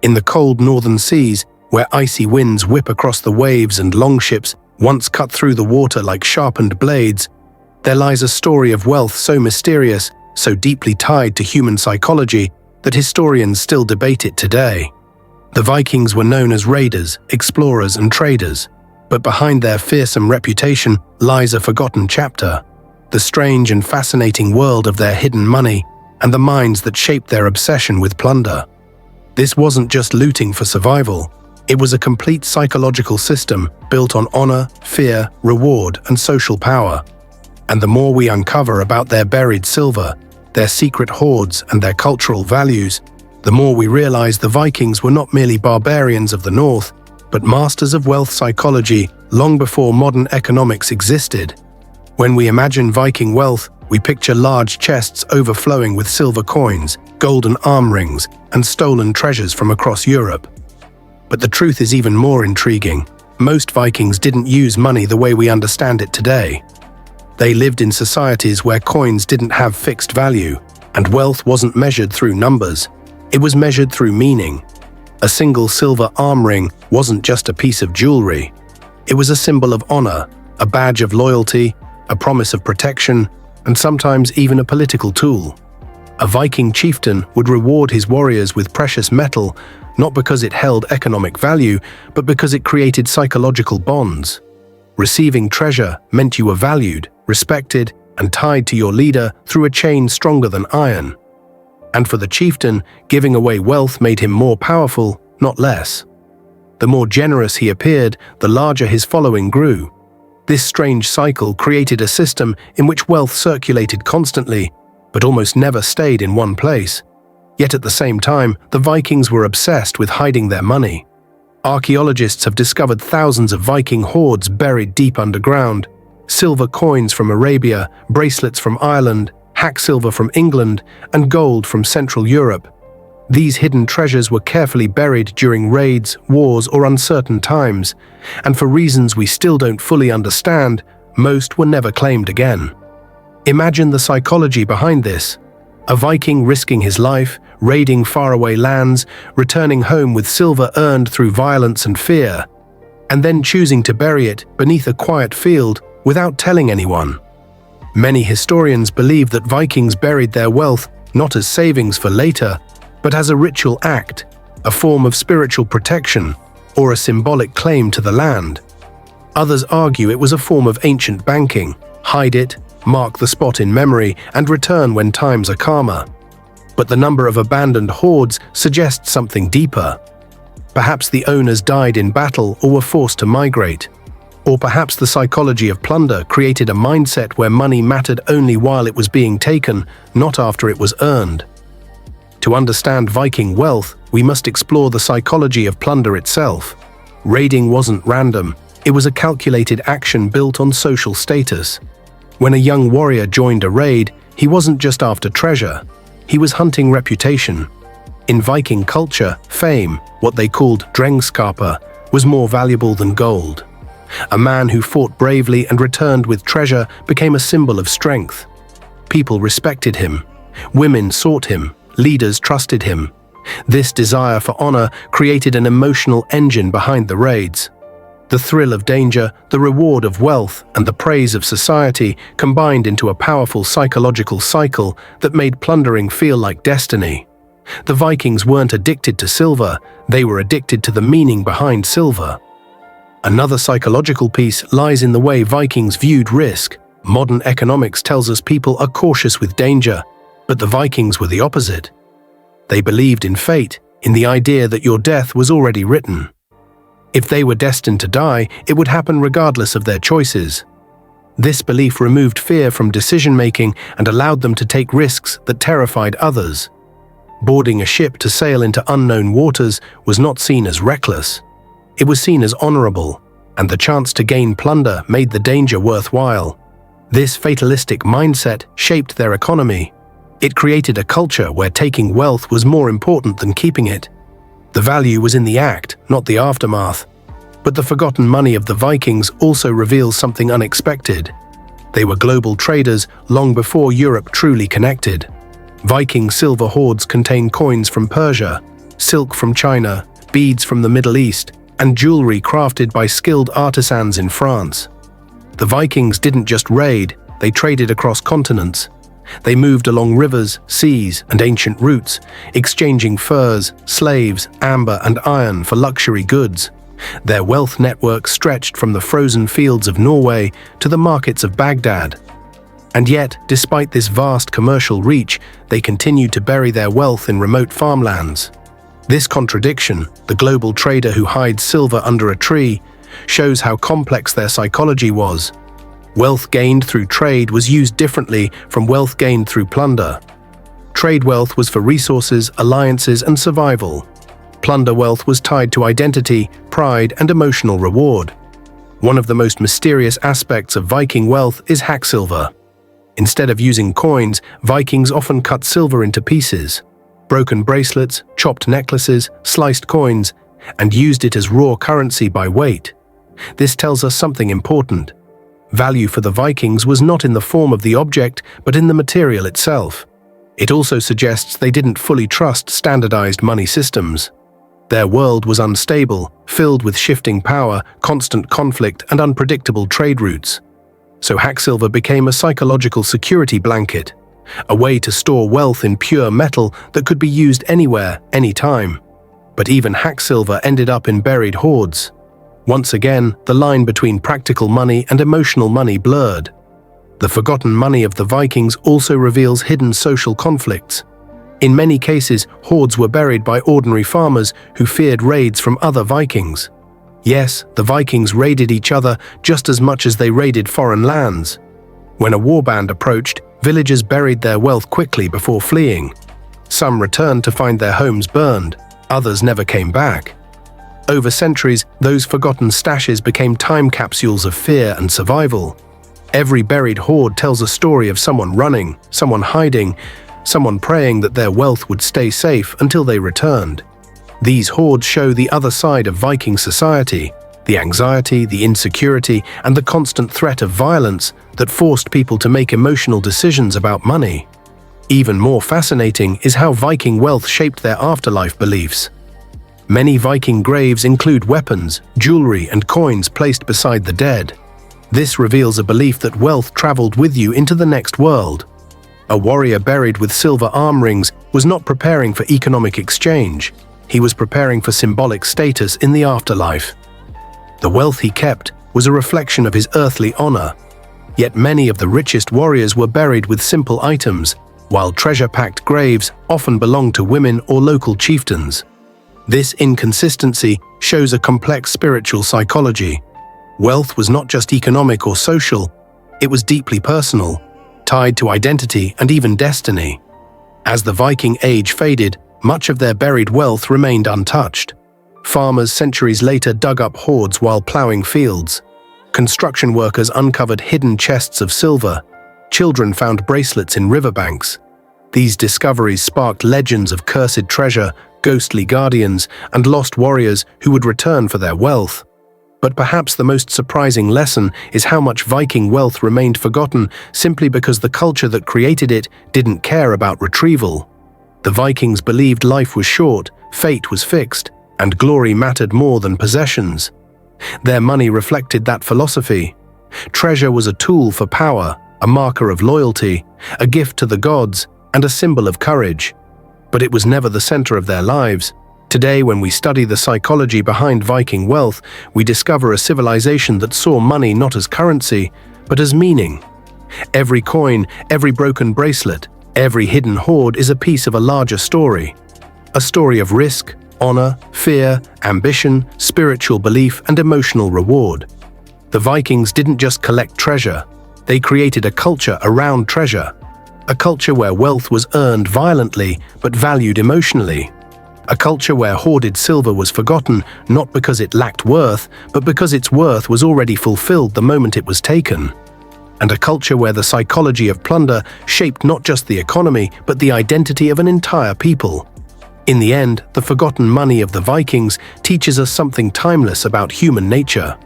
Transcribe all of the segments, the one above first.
In the cold northern seas, where icy winds whip across the waves and longships once cut through the water like sharpened blades, there lies a story of wealth so mysterious, so deeply tied to human psychology, that historians still debate it today. The Vikings were known as raiders, explorers, and traders, but behind their fearsome reputation lies a forgotten chapter, the strange and fascinating world of their hidden money and the minds that shaped their obsession with plunder. This wasn't just looting for survival. It was a complete psychological system built on honor, fear, reward, and social power. And the more we uncover about their buried silver, their secret hoards, and their cultural values, the more we realize the Vikings were not merely barbarians of the north, but masters of wealth psychology long before modern economics existed. When we imagine Viking wealth, we picture large chests overflowing with silver coins, golden arm rings, and stolen treasures from across Europe. But the truth is even more intriguing. Most Vikings didn't use money the way we understand it today. They lived in societies where coins didn't have fixed value, and wealth wasn't measured through numbers. It was measured through meaning. A single silver arm ring wasn't just a piece of jewelry. It was a symbol of honor, a badge of loyalty, a promise of protection, and sometimes even a political tool. A Viking chieftain would reward his warriors with precious metal, not because it held economic value, but because it created psychological bonds. Receiving treasure meant you were valued, respected, and tied to your leader through a chain stronger than iron. And for the chieftain, giving away wealth made him more powerful, not less. The more generous he appeared, the larger his following grew. This strange cycle created a system in which wealth circulated constantly, but almost never stayed in one place. Yet at the same time, the Vikings were obsessed with hiding their money. Archaeologists have discovered thousands of Viking hoards buried deep underground: silver coins from Arabia, bracelets from Ireland, hacksilver from England, and gold from Central Europe. These hidden treasures were carefully buried during raids, wars, or uncertain times, and for reasons we still don't fully understand, most were never claimed again. Imagine the psychology behind this. A Viking risking his life, raiding faraway lands, returning home with silver earned through violence and fear, and then choosing to bury it beneath a quiet field without telling anyone. Many historians believe that Vikings buried their wealth not as savings for later, but as a ritual act, a form of spiritual protection, or a symbolic claim to the land. Others argue it was a form of ancient banking: hide it, mark the spot in memory, and return when times are calmer. But the number of abandoned hoards suggests something deeper. Perhaps the owners died in battle or were forced to migrate. Or perhaps the psychology of plunder created a mindset where money mattered only while it was being taken, not after it was earned. To understand Viking wealth, we must explore the psychology of plunder itself. Raiding wasn't random. It was a calculated action built on social status. When a young warrior joined a raid, he wasn't just after treasure. He was hunting reputation. In Viking culture, fame, what they called drengskapa, was more valuable than gold. A man who fought bravely and returned with treasure became a symbol of strength. People respected him. Women sought him. Leaders trusted him. This desire for honor created an emotional engine behind the raids. The thrill of danger, the reward of wealth, and the praise of society combined into a powerful psychological cycle that made plundering feel like destiny. The Vikings weren't addicted to silver, they were addicted to the meaning behind silver. Another psychological piece lies in the way Vikings viewed risk. Modern economics tells us people are cautious with danger, but the Vikings were the opposite. They believed in fate, in the idea that your death was already written. If they were destined to die, it would happen regardless of their choices. This belief removed fear from decision-making and allowed them to take risks that terrified others. Boarding a ship to sail into unknown waters was not seen as reckless. It was seen as honorable, and the chance to gain plunder made the danger worthwhile. This fatalistic mindset shaped their economy. It created a culture where taking wealth was more important than keeping it. The value was in the act, not the aftermath. But the forgotten money of the Vikings also reveals something unexpected. They were global traders long before Europe truly connected. Viking silver hoards contain coins from Persia, silk from China, beads from the Middle East, and jewelry crafted by skilled artisans in France. The Vikings didn't just raid, they traded across continents. They moved along rivers, seas, and ancient routes, exchanging furs, slaves, amber, and iron for luxury goods. Their wealth network stretched from the frozen fields of Norway to the markets of Baghdad. And yet, despite this vast commercial reach, they continued to bury their wealth in remote farmlands. This contradiction, the global trader who hides silver under a tree, shows how complex their psychology was. Wealth gained through trade was used differently from wealth gained through plunder. Trade wealth was for resources, alliances, and survival. Plunder wealth was tied to identity, pride, and emotional reward. One of the most mysterious aspects of Viking wealth is hacksilver. Instead of using coins, Vikings often cut silver into pieces. Broken bracelets, chopped necklaces, sliced coins, and used it as raw currency by weight. This tells us something important. Value for the Vikings was not in the form of the object, but in the material itself. It also suggests they didn't fully trust standardized money systems. Their world was unstable, filled with shifting power, constant conflict, and unpredictable trade routes. So hacksilver became a psychological security blanket, a way to store wealth in pure metal that could be used anywhere, anytime. But even hacksilver ended up in buried hoards. Once again, the line between practical money and emotional money blurred. The forgotten money of the Vikings also reveals hidden social conflicts. In many cases, hoards were buried by ordinary farmers who feared raids from other Vikings. Yes, the Vikings raided each other just as much as they raided foreign lands. When a warband approached, villagers buried their wealth quickly before fleeing. Some returned to find their homes burned, others never came back. Over centuries, those forgotten stashes became time capsules of fear and survival. Every buried hoard tells a story of someone running, someone hiding, someone praying that their wealth would stay safe until they returned. These hoards show the other side of Viking society, the anxiety, the insecurity, and the constant threat of violence that forced people to make emotional decisions about money. Even more fascinating is how Viking wealth shaped their afterlife beliefs. Many Viking graves include weapons, jewelry, and coins placed beside the dead. This reveals a belief that wealth traveled with you into the next world. A warrior buried with silver arm rings was not preparing for economic exchange. He was preparing for symbolic status in the afterlife. The wealth he kept was a reflection of his earthly honor. Yet many of the richest warriors were buried with simple items, while treasure-packed graves often belonged to women or local chieftains. This inconsistency shows a complex spiritual psychology. Wealth was not just economic or social, it was deeply personal, tied to identity and even destiny. As the Viking age faded, much of their buried wealth remained untouched. Farmers centuries later dug up hoards while plowing fields. Construction workers uncovered hidden chests of silver. Children found bracelets in riverbanks. These discoveries sparked legends of cursed treasure, ghostly guardians, and lost warriors who would return for their wealth. But perhaps the most surprising lesson is how much Viking wealth remained forgotten simply because the culture that created it didn't care about retrieval. The Vikings believed life was short, fate was fixed, and glory mattered more than possessions. Their money reflected that philosophy. Treasure was a tool for power, a marker of loyalty, a gift to the gods, and a symbol of courage. But it was never the center of their lives. Today, when we study the psychology behind Viking wealth, we discover a civilization that saw money not as currency, but as meaning. Every coin, every broken bracelet, every hidden hoard is a piece of a larger story. A story of risk, honor, fear, ambition, spiritual belief, and emotional reward. The Vikings didn't just collect treasure, they created a culture around treasure. A culture where wealth was earned violently but valued emotionally. A culture where hoarded silver was forgotten not because it lacked worth, but because its worth was already fulfilled the moment it was taken. And a culture where the psychology of plunder shaped not just the economy, but the identity of an entire people. In the end, the forgotten money of the Vikings teaches us something timeless about human nature.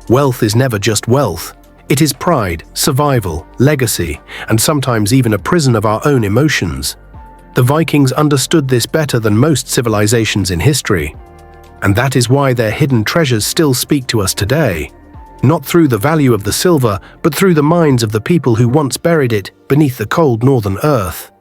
Wealth is never just wealth. It is pride, survival, legacy, and sometimes even a prison of our own emotions. The Vikings understood this better than most civilizations in history. And that is why their hidden treasures still speak to us today. Not through the value of the silver, but through the minds of the people who once buried it beneath the cold northern earth.